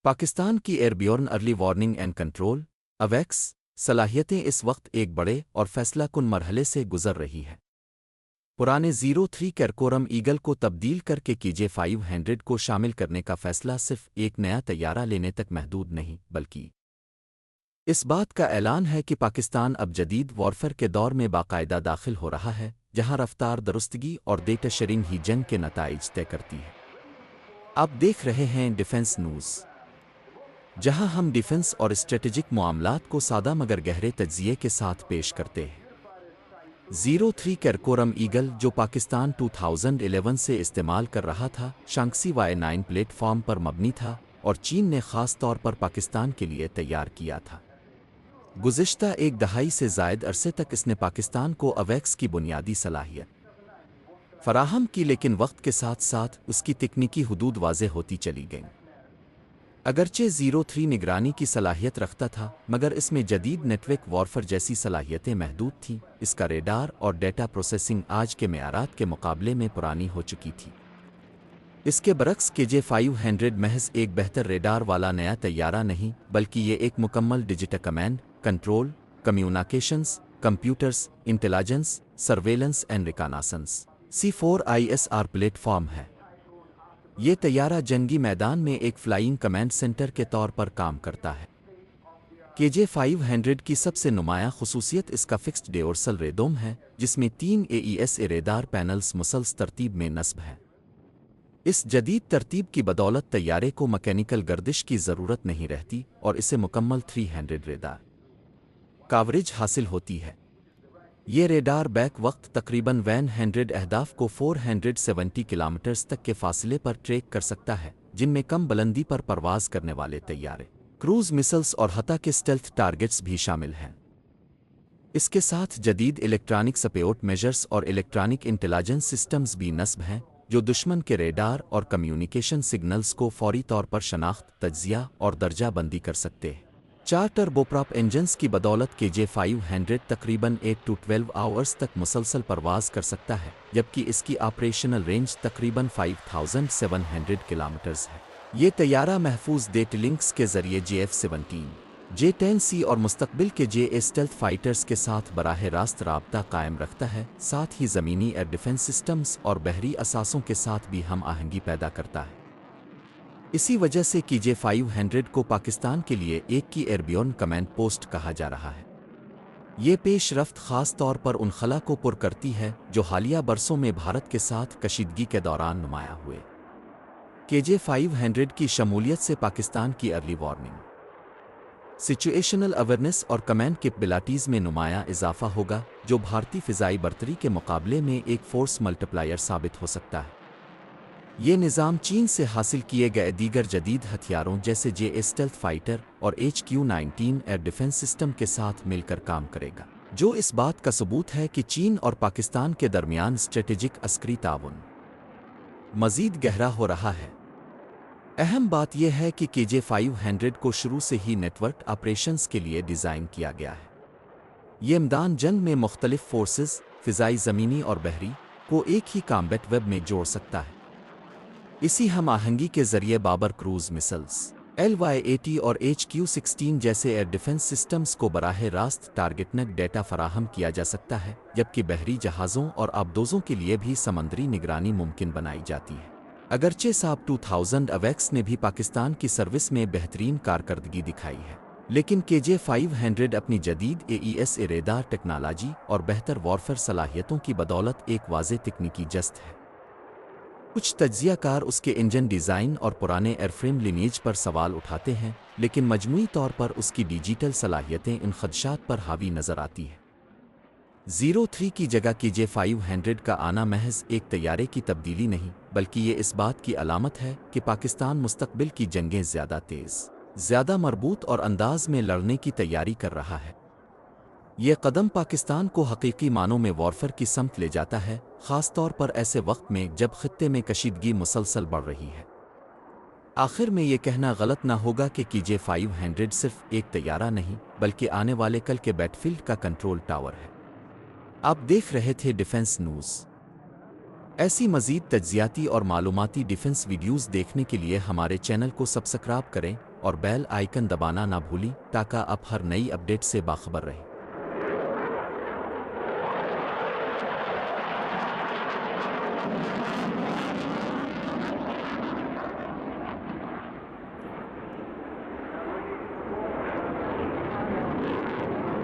پاکستان کی ایئربیورن early warning and control اویکس صلاحیتیں اس وقت ایک بڑے اور فیصلہ کن مرحلے سے گزر رہی ہیں۔ پرانے 03 کیرکورم ایگل کو تبدیل کر کے KJ-500 کو شامل کرنے کا فیصلہ صرف ایک نیا طیارہ لینے تک محدود نہیں بلکہ اس بات کا اعلان ہے کہ پاکستان اب جدید وارفر کے دور میں باقاعدہ داخل ہو رہا ہے، جہاں رفتار، درستگی اور ڈیٹا شیئرنگ ہی جنگ کے نتائج طے کرتی ہے۔ آپ دیکھ رہے ہیں ڈیفنس نیوز، جہاں ہم ڈیفنس اور اسٹریٹجک معاملات کو سادہ مگر گہرے تجزیے کے ساتھ پیش کرتے ہیں۔ 03 کیرکورم ایگل، جو پاکستان 2011 سے استعمال کر رہا تھا، شانگسی Y-9 پلیٹ فارم پر مبنی تھا اور چین نے خاص طور پر پاکستان کے لیے تیار کیا تھا۔ گزشتہ ایک دہائی سے زائد عرصے تک اس نے پاکستان کو اویکس کی بنیادی صلاحیت فراہم کی، لیکن وقت کے ساتھ ساتھ اس کی تکنیکی حدود واضح ہوتی چلی گئیں۔ اگرچہ 03 نگرانی کی صلاحیت رکھتا تھا، مگر اس میں جدید نیٹ ورک وارفر جیسی صلاحیتیں محدود تھیں۔ اس کا ریڈار اور ڈیٹا پروسیسنگ آج کے معیارات کے مقابلے میں پرانی ہو چکی تھی۔ اس کے برعکس KJ-500 محض ایک بہتر ریڈار والا نیا طیارہ نہیں، بلکہ یہ ایک مکمل digital command, control, communications, computers, intelligence, surveillance and reconnaissance C4ISR platform ہے۔ یہ طیارہ جنگی میدان میں ایک فلائنگ کمانڈ سینٹر کے طور پر کام کرتا ہے۔ KJ-500 کی سب سے نمایاں خصوصیت اس کا فکسڈ ڈیورسل ریڈوم ہے، جس میں 3 AESA ریڈار پینلز مسلسل ترتیب میں نصب ہیں۔ اس جدید ترتیب کی بدولت طیارے کو مکینیکل گردش کی ضرورت نہیں رہتی اور اسے مکمل 300 ریڈار کاوریج حاصل ہوتی ہے۔ یہ ریڈار بیک وقت تقریباً 100 اہداف کو 470 کلومیٹرز تک کے فاصلے پر ٹریک کر سکتا ہے، جن میں کم بلندی پر پرواز کرنے والے طیارے، کروز مسلز اور حتی کہ اسٹیلتھ ٹارگٹس بھی شامل ہیں۔ اس کے ساتھ جدید الیکٹرانک سپورٹ میجرز اور الیکٹرانک انٹیلیجنس سسٹمز بھی نصب ہیں، جو دشمن کے ریڈار اور کمیونیکیشن سگنلز کو فوری طور پر شناخت، تجزیہ اور درجہ بندی کر سکتے ہیں۔ 4 ٹربوپراپ انجنز کی بدولت KJ-500 تقریباً 8 to 12 آورز تک مسلسل پرواز کر سکتا ہے، جبکہ اس کی آپریشنل رینج تقریباً 5700 کلومیٹرز ہے۔ یہ طیارہ محفوظ ڈیٹا لنکس کے ذریعے JF-17، J-10C اور مستقبل کے JA اسٹیلتھ فائٹرز کے ساتھ براہ راست رابطہ قائم رکھتا ہے، ساتھ ہی زمینی ایئر ڈیفنس سسٹمز اور بحری اثاثوں کے ساتھ بھی ہم آہنگی پیدا کرتا ہے۔ اسی وجہ سے KJ-500 کو پاکستان کے لیے ایک کی ایئربیورن کمانڈ پوسٹ کہا جا رہا ہے۔ یہ پیش رفت خاص طور پر ان خلا کو پر کرتی ہے جو حالیہ برسوں میں بھارت کے ساتھ کشیدگی کے دوران نمایاں ہوئے۔ KJ-500 کی شمولیت سے پاکستان کی ارلی وارننگ، سچویشنل اویئرنیس اور کمانڈ کیپبلٹیز میں نمایاں اضافہ ہوگا، جو بھارتی فضائی برتری کے مقابلے میں ایک فورس ملٹیپلائر ثابت ہو سکتا ہے۔ یہ نظام چین سے حاصل کیے گئے دیگر جدید ہتھیاروں جیسے JA اسٹیلتھ فائٹر اور HQ-19 ایئر ڈیفنس سسٹم کے ساتھ مل کر کام کرے گا، جو اس بات کا ثبوت ہے کہ چین اور پاکستان کے درمیان اسٹریٹجک عسکری تعاون مزید گہرا ہو رہا ہے۔ اہم بات یہ ہے کہ KJ-500 کو شروع سے ہی نیٹ ورک آپریشنز کے لیے ڈیزائن کیا گیا ہے۔ یہ میدان جنگ میں مختلف فورسز، فضائی، زمینی اور بحری، کو ایک ہی کامبیٹ ویب میں جوڑ سکتا ہے۔ اسی ہم آہنگی کے ذریعے بابر کروز مسلز، LY-80 اور HQ-16 جیسے ایئر ڈیفنس سسٹمز کو براہ راست ٹارگٹ ڈیٹا فراہم کیا جا سکتا ہے، جبکہ بحری جہازوں اور آبدوزوں کے لیے بھی سمندری نگرانی ممکن بنائی جاتی ہے۔ اگرچہ ساب 2000 اویکس نے بھی پاکستان کی سروس میں بہترین کارکردگی دکھائی ہے، لیکن KJ-500 اپنی جدید AESA ریڈار ٹیکنالوجی اور بہتر وارفر صلاحیتوں کی بدولت ایک واضح تکنیکی جست ہے۔ کچھ تجزیہ کار اس کے انجن ڈیزائن اور پرانے ایئرفریم لینیج پر سوال اٹھاتے ہیں، لیکن مجموعی طور پر اس کی ڈیجیٹل صلاحیتیں ان خدشات پر حاوی نظر آتی ہیں۔ 03 کی جگہ KJ-500 کا آنا محض ایک طیارے کی تبدیلی نہیں، بلکہ یہ اس بات کی علامت ہے کہ پاکستان مستقبل کی جنگیں زیادہ تیز، زیادہ مربوط اور انداز میں لڑنے کی تیاری کر رہا ہے۔ یہ قدم پاکستان کو حقیقی معنوں میں وارفر کی سمت لے جاتا ہے، خاص طور پر ایسے وقت میں جب خطے میں کشیدگی مسلسل بڑھ رہی ہے۔ آخر میں یہ کہنا غلط نہ ہوگا کہ KJ-500 صرف ایک طیارہ نہیں، بلکہ آنے والے کل کے بیٹ فیلڈ کا کنٹرول ٹاور ہے۔ آپ دیکھ رہے تھے ڈیفنس نیوز۔ ایسی مزید تجزیاتی اور معلوماتی ڈیفنس ویڈیوز دیکھنے کے لیے ہمارے چینل کو سبسکرائب کریں اور بیل آئیکن دبانا نہ بھولیں تاکہ آپ ہر نئی اپڈیٹ سے باخبر رہیں۔